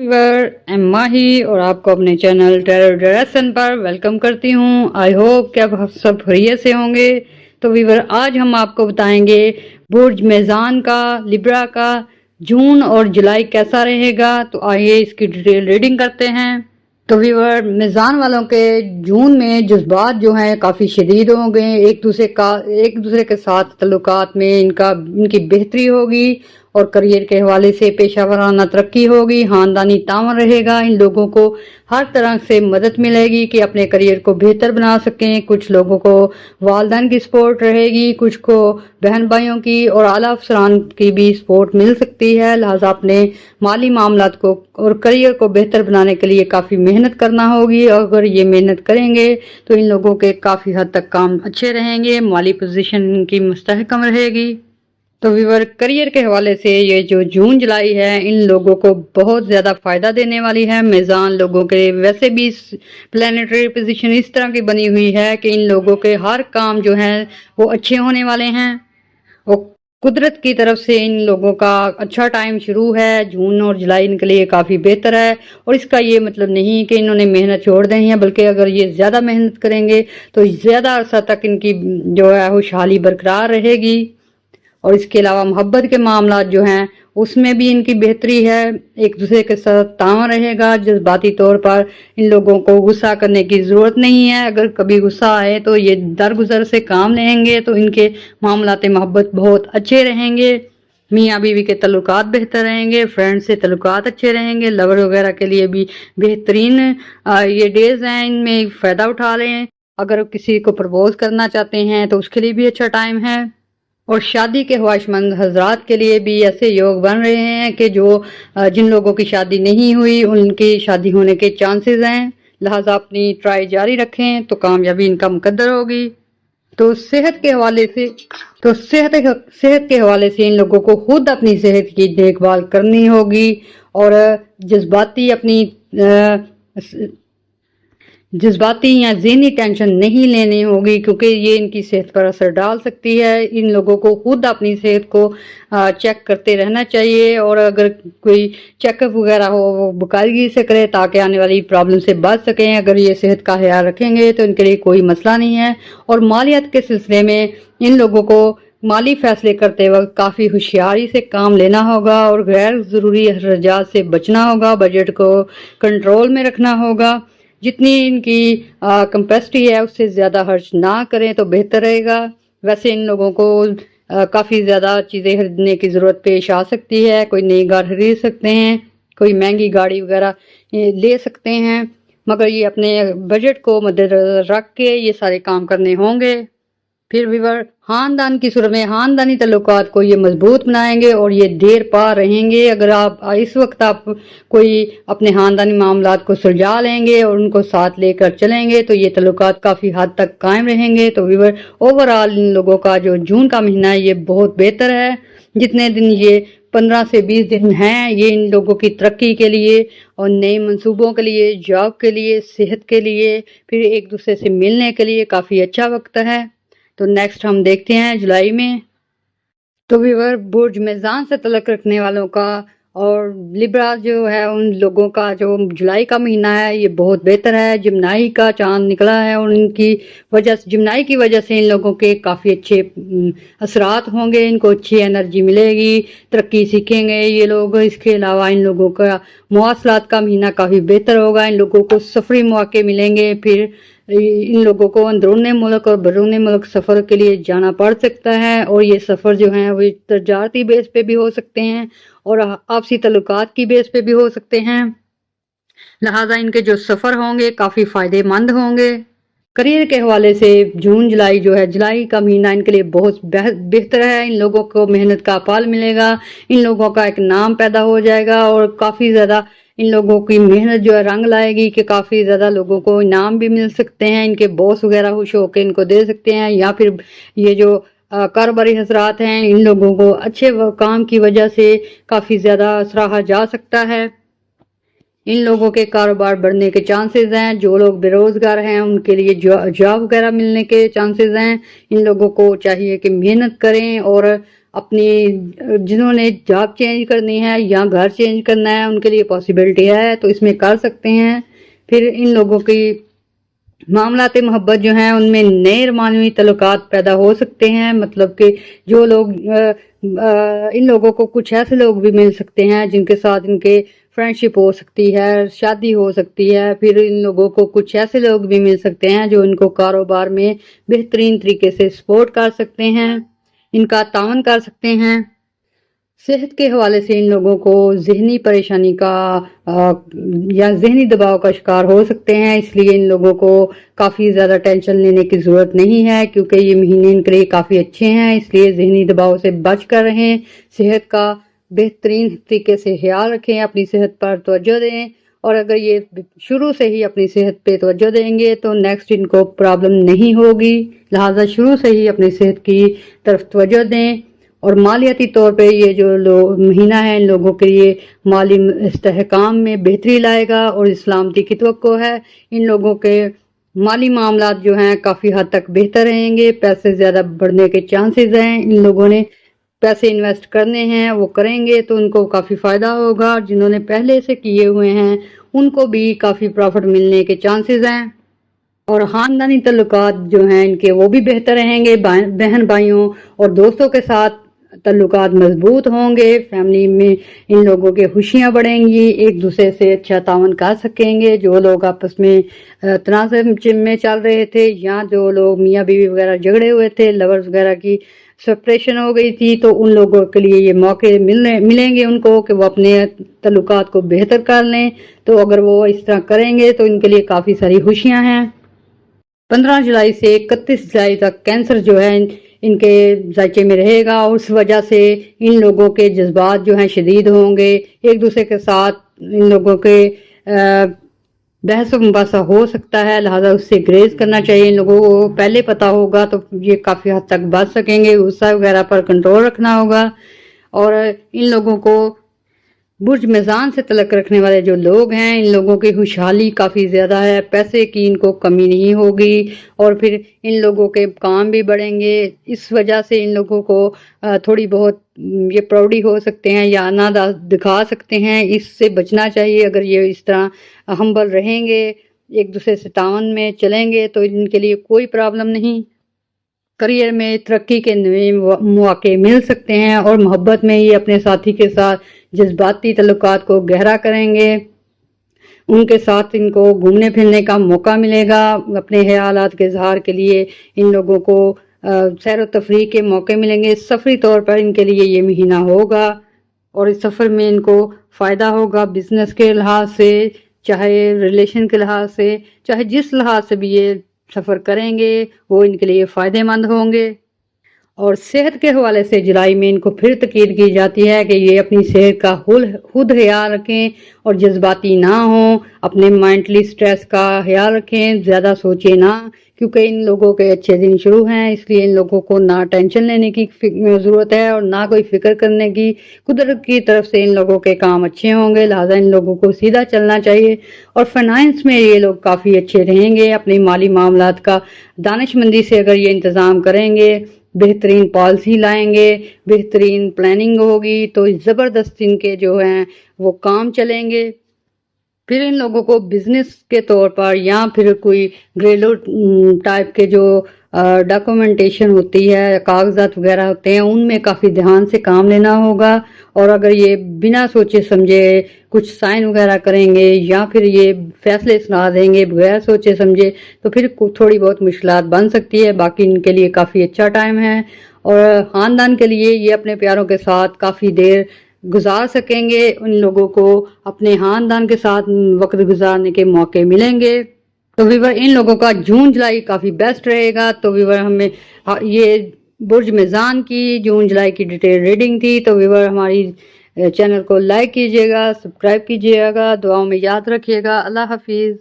Viewer M माही और आपको अपने चैनल टेरर डायरेक्शन पर वेलकम करती हूँ। आई होप कि आप सब खैरियत से होंगे। तो व्यूअर आज हम आपको बताएंगे बुर्ज मेज़ान का लिब्रा का जून और जुलाई कैसा रहेगा। तो आइए इसकी डिटेल रीडिंग करते हैं। तो व्यूअर मेज़ान वालों के जून में जज्बात जो हैं काफ़ी शदीद हो गए। एक दूसरे के साथ तल्लुकात में इनकी बेहतरी होगी और करियर के हवाले से पेशा वराना तरक्की होगी। ख़ानदानी तावन रहेगा। इन लोगों को हर तरह से मदद मिलेगी कि अपने करियर को बेहतर बना सकें। कुछ लोगों को वालिदैन की सपोर्ट रहेगी, कुछ को बहन भाइयों की और आला अफसरान की भी सपोर्ट मिल सकती है। लिहाजा अपने माली मामलात को और करियर को बेहतर बनाने के लिए काफ़ी मेहनत करना होगी। अगर ये मेहनत करेंगे तो इन लोगों के काफ़ी हद तक काम अच्छे रहेंगे। माली पोजीशन इनकी मुस्तहकम रहेगी। तो व्यूअर करियर के हवाले से ये जो जून जुलाई है इन लोगों को बहुत ज़्यादा फ़ायदा देने वाली है। मेज़ान लोगों के वैसे भी प्लानिटरी पोजीशन इस तरह की बनी हुई है कि इन लोगों के हर काम जो हैं वो अच्छे होने वाले हैं और कुदरत की तरफ से इन लोगों का अच्छा टाइम शुरू है। जून और जुलाई इनके लिए काफ़ी बेहतर है और इसका ये मतलब नहीं कि इन्होंने मेहनत छोड़ दी है, बल्कि अगर ये ज़्यादा मेहनत करेंगे तो ज़्यादा अरसा तक इनकी जो है खुशहाली बरकरार रहेगी। और इसके अलावा मोहब्बत के मामला जो हैं उसमें भी इनकी बेहतरी है। एक दूसरे के साथ तावन रहेगा। जज्बाती तौर पर इन लोगों को गुस्सा करने की ज़रूरत नहीं है। अगर कभी गुस्सा आए तो ये दरगुजर से काम लेंगे तो इनके मामलाते मोहब्बत बहुत अच्छे रहेंगे। मियाँ बीवी के तल्लुकात बेहतर रहेंगे। फ्रेंड से तल्लुकात अच्छे रहेंगे। लवर वगैरह के लिए भी बेहतरीन ये डेज़ हैं, इनमें फ़ायदा उठा लें। अगर किसी को प्रपोज करना चाहते हैं तो उसके लिए भी अच्छा टाइम है। और शादी के ख्वाहिशमंद हजरात के लिए भी ऐसे योग बन रहे हैं कि जिन लोगों की शादी नहीं हुई उनकी शादी होने के चांसेस हैं। लिहाजा अपनी ट्राई जारी रखें तो कामयाबी इनका मुकद्दर होगी। तो सेहत के हवाले से इन लोगों को खुद अपनी सेहत की देखभाल करनी होगी और जज्बाती या ज़हनी टेंशन नहीं लेनी होगी, क्योंकि ये इनकी सेहत पर असर डाल सकती है। इन लोगों को खुद अपनी सेहत को चेक करते रहना चाहिए और अगर कोई चेकअप वगैरह हो वो बाकायदगी से करें ताकि आने वाली प्रॉब्लम से बच सकें। अगर ये सेहत का ख्याल रखेंगे तो इनके लिए कोई मसला नहीं है। और मालियात के सिलसिले में इन लोगों को माली फैसले करते वक्त काफ़ी होशियारी से काम लेना होगा और गैर ज़रूरी अखराजात से बचना होगा। बजट को कंट्रोल में रखना होगा। जितनी इनकी कैपेसिटी है उससे ज़्यादा खर्च ना करें तो बेहतर रहेगा। वैसे इन लोगों को काफ़ी ज़्यादा चीज़ें खरीदने की ज़रूरत पेश आ सकती है। कोई नई कार खरीद सकते हैं, कोई महंगी गाड़ी वगैरह ले सकते हैं, मगर ये अपने बजट को मद्देनज़र रख के ये सारे काम करने होंगे। फिर व्यूअर ख़ानदान की सूरत में ख़ानदानी तल्लुकात को ये मजबूत बनाएंगे और ये देर पा रहेंगे। अगर आप इस वक्त आप कोई अपने ख़ानदानी मामलात को सुलझा लेंगे और उनको साथ लेकर चलेंगे तो ये तल्लुकात काफ़ी हद तक कायम रहेंगे। तो व्यूअर ओवरऑल इन लोगों का जो जून का महीना है ये बहुत बेहतर है। जितने दिन ये 15 से 20 दिन हैं ये इन लोगों की तरक्की के लिए और नए मंसूबों के लिए, जॉब के लिए, सेहत के लिए, फिर एक दूसरे से मिलने के लिए काफ़ी अच्छा वक्त है। तो नेक्स्ट हम देखते हैं जुलाई में। तो व्यूअर बुर्ज मेज़ान से तल्लुक़ रखने वालों का और लिब्रा जो है उन लोगों का जो जुलाई का महीना है ये बहुत बेहतर है। जिमनाई का चांद निकला है और जिमनाई की वजह से इन लोगों के काफ़ी अच्छे असरात होंगे। इनको अच्छी एनर्जी मिलेगी, तरक्की सीखेंगे ये लोग। इसके अलावा इन लोगों का मवासलात का महीना काफ़ी बेहतर होगा। इन लोगों को सफरी मौके मिलेंगे। फिर इन लोगों को अंदरूनी मुल्क और बैरूनी मुल्क सफ़र के लिए जाना पड़ सकता है और ये सफ़र जो हैं वो तजारती बेस पे भी हो सकते हैं और आपसी तल्लुकात की बेस पे भी हो सकते हैं। लिहाजा इनके जो सफ़र होंगे काफ़ी फ़ायदेमंद होंगे। करियर के हवाले से जून जुलाई जो है, जुलाई का महीना इनके लिए बहुत बेहतर है। इन लोगों को मेहनत का फल मिलेगा। इन लोगों का एक नाम पैदा हो जाएगा और काफ़ी ज़्यादा इन लोगों की मेहनत जो है रंग लाएगी कि काफ़ी ज़्यादा लोगों को इनाम भी मिल सकते हैं। इनके बॉस वगैरह खुश होकर इनको दे सकते हैं या फिर ये जो कारोबारी हजरात हैं इन लोगों को अच्छे काम की वजह से काफ़ी ज़्यादा सराहा जा सकता है। इन लोगों के कारोबार बढ़ने के चांसेस हैं। जो लोग बेरोज़गार हैं उनके लिए जॉब वगैरह मिलने के चांसेस हैं। इन लोगों को चाहिए कि मेहनत करें और اپنی جنہوں نے جاب چینج کرنی ہے یا گھر چینج کرنا ہے ان کے لیے پاسبلٹی ہے تو اس میں کر سکتے ہیں۔ پھر ان لوگوں کی معاملات محبت جو ہیں ان میں نئے رومانوی تعلقات پیدا ہو سکتے ہیں، مطلب کہ جو لوگ ان لوگوں کو کچھ ایسے لوگ بھی مل سکتے ہیں جن کے ساتھ ان کے فرینڈشپ ہو سکتی ہے، شادی ہو سکتی ہے۔ پھر ان لوگوں کو کچھ ایسے لوگ بھی مل سکتے ہیں جو ان کو کاروبار میں بہترین طریقے سے سپورٹ کر سکتے ہیں، ان کا تعاون کر سکتے ہیں۔ صحت کے حوالے سے ان لوگوں کو ذہنی پریشانی کا یا ذہنی دباؤ کا شکار ہو سکتے ہیں، اس لیے ان لوگوں کو کافی زیادہ ٹینشن لینے کی ضرورت نہیں ہے کیونکہ یہ مہینے ان کے لیے کافی اچھے ہیں، اس لیے ذہنی دباؤ سے بچ کر رہیں، صحت کا بہترین طریقے سے خیال رکھیں، اپنی صحت پر توجہ دیں، اور اگر یہ شروع سے ہی اپنی صحت پہ توجہ دیں گے تو نیکسٹ ان کو پرابلم نہیں ہوگی، لہٰذا شروع سے ہی اپنی صحت کی طرف توجہ دیں۔ اور مالیاتی طور پہ یہ جو مہینہ ہے ان لوگوں کے لیے مالی استحکام میں بہتری لائے گا، اور سلامتی کی توقع ہے۔ ان لوگوں کے مالی معاملات جو ہیں کافی حد تک بہتر رہیں گے، پیسے زیادہ بڑھنے کے چانسز ہیں، ان لوگوں نے پیسے انویسٹ کرنے ہیں وہ کریں گے تو ان کو کافی فائدہ ہوگا، جنہوں نے پہلے سے کیے ہوئے ہیں ان کو بھی کافی پروفٹ ملنے کے چانسز ہیں۔ اور خاندانی تعلقات جو ہیں ان کے وہ بھی بہتر رہیں گے، بہن بھائیوں اور دوستوں کے ساتھ تعلقات مضبوط ہوں گے، فیملی میں ان لوگوں کے خوشیاں بڑھیں گی، ایک دوسرے سے اچھا تعاون کر سکیں گے۔ جو لوگ آپس میں تنازع میں چل رہے تھے یا جو لوگ میاں بیوی وغیرہ جھگڑے ہوئے تھے، لورز وغیرہ کی سپریشن ہو گئی تھی، تو ان لوگوں کے لیے یہ موقع ملیں گے ان کو کہ وہ اپنے تعلقات کو بہتر کر لیں، تو اگر وہ اس طرح کریں گے تو ان کے لیے کافی ساری خوشیاں ہیں۔ 15 جولائی سے 31 جولائی تک کینسر جو ہے ان کے ذائقے میں رہے گا، اور اس وجہ سے ان لوگوں کے جذبات جو ہیں شدید ہوں گے، ایک دوسرے کے ساتھ ان لوگوں کے بحث و مباحثہ ہو سکتا ہے، لہٰذا اس سے گریز کرنا چاہیے۔ ان لوگوں کو پہلے پتہ ہوگا تو یہ کافی حد تک بچ سکیں گے، غصہ وغیرہ پر کنٹرول رکھنا ہوگا۔ اور ان لوگوں کو برج میزان سے تعلق رکھنے والے جو لوگ ہیں ان لوگوں کی خوشحالی کافی زیادہ ہے، پیسے کی ان کو کمی نہیں ہوگی، اور پھر ان لوگوں کے کام بھی بڑھیں گے۔ اس وجہ سے ان لوگوں کو تھوڑی بہت یہ پراؤڈی ہو سکتے ہیں یا نہ دکھا سکتے ہیں، اس سے بچنا چاہیے۔ اگر یہ اس طرح ہمبل رہیں گے، ایک دوسرے سے تعاون میں چلیں گے تو ان کے لیے کوئی پرابلم نہیں۔ کریئر میں ترقی کے نئے مواقع مل سکتے ہیں، اور محبت میں یہ اپنے ساتھی کے ساتھ جذباتی تعلقات کو گہرا کریں گے، ان کے ساتھ ان کو گھومنے پھرنے کا موقع ملے گا، اپنے خیالات کے اظہار کے لیے ان لوگوں کو سیر و تفریح کے موقع ملیں گے، سفری طور پر ان کے لیے یہ مہینہ ہوگا، اور اس سفر میں ان کو فائدہ ہوگا، بزنس کے لحاظ سے، چاہے ریلیشن کے لحاظ سے، چاہے جس لحاظ سے بھی یہ سفر کریں گے وہ ان کے لیے فائدہ مند ہوں گے۔ اور صحت کے حوالے سے جولائی میں ان کو پھر تاکید کی جاتی ہے کہ یہ اپنی صحت کا خود خیال رکھیں اور جذباتی نہ ہوں، اپنے مینٹلی سٹریس کا خیال رکھیں، زیادہ سوچیں نہ، کیونکہ ان لوگوں کے اچھے دن شروع ہیں، اس لیے ان لوگوں کو نہ ٹینشن لینے کی ضرورت ہے اور نہ کوئی فکر کرنے کی۔ قدرت کی طرف سے ان لوگوں کے کام اچھے ہوں گے، لہٰذا ان لوگوں کو سیدھا چلنا چاہیے۔ اور فائنانس میں یہ لوگ کافی اچھے رہیں گے، اپنے مالی معاملات کا دانش مندی سے اگر یہ انتظام کریں گے، بہترین پالیسی لائیں گے، بہترین پلاننگ ہوگی تو زبردست ان کے جو ہیں وہ کام چلیں گے۔ پھر ان لوگوں کو بزنس کے طور پر یا پھر کوئی گھریلو ٹائپ کے جو ڈاکومنٹیشن ہوتی ہے، کاغذات وغیرہ ہوتے ہیں، ان میں کافی دھیان سے کام لینا ہوگا، اور اگر یہ بنا سوچے سمجھے کچھ سائن وغیرہ کریں گے یا پھر یہ فیصلے سنا دیں گے بغیر سوچے سمجھے تو پھر تھوڑی بہت مشکلات بن سکتی ہے، باقی ان کے لیے کافی اچھا ٹائم ہے۔ اور خاندان کے لیے یہ اپنے پیاروں کے ساتھ کافی دیر گزار سکیں گے، ان لوگوں کو اپنے خاندان کے ساتھ وقت گزارنے کے موقع ملیں گے۔ تو ویور ان لوگوں کا جون جولائی کافی بیسٹ رہے گا۔ تو ویور ہمیں یہ برج میزان کی جون جولائی کی ڈیٹیل ریڈنگ تھی۔ تو ویور ہماری چینل کو لائک کیجیے گا، سبسکرائب کیجیے گا، دعاؤں میں یاد رکھیے گا۔ اللہ حافظ۔